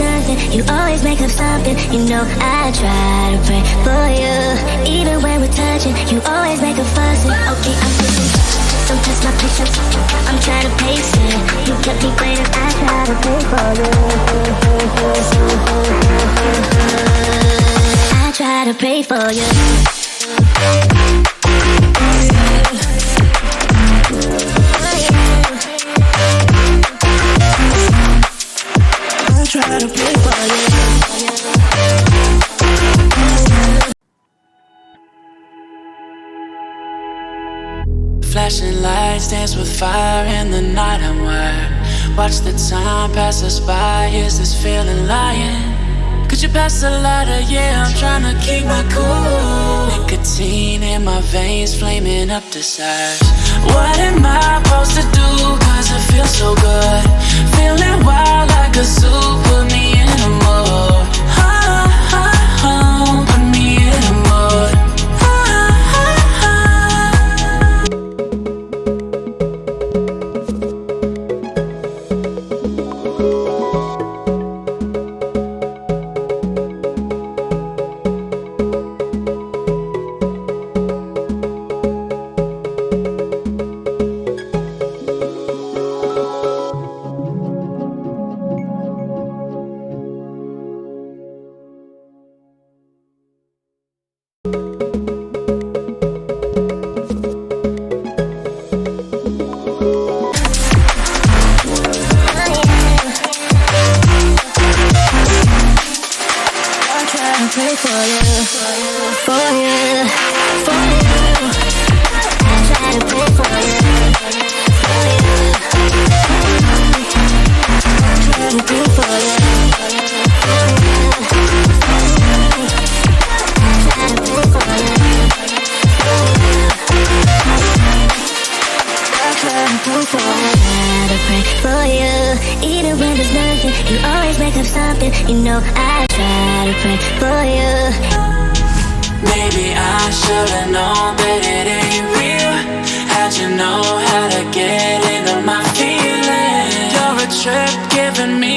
nothing, you always make up something. You know I try to pray for you. Even when we're touching, you always make a fuss. Okay, I'm pushing, don't touch my patience, I'm trying to pace it. You kept me waiting, I try to pray for you. I try to pray for you. Try to play for you. Flashing lights dance with fire in the night. I'm wired. Watch the time pass us by. Is this feeling lying? Could you pass the lighter? Yeah, I'm trying to keep my cool. Nicotine in my veins, flaming up desires. What am I supposed to do? Cause it feels so good. Feeling wild like a zoo. Put me in a mood. Put me in a mood. Pray for you, for you, for you. I try to pray for you, for you. I try to pray for you, for you. I try to pray for you, I try to pray for you. I try to pray for you. Even when there's nothing, you always make up something. You know I try to pray for you. Maybe I should've known that it ain't real. How'd you know how to get into my feelings? You're a trip giving me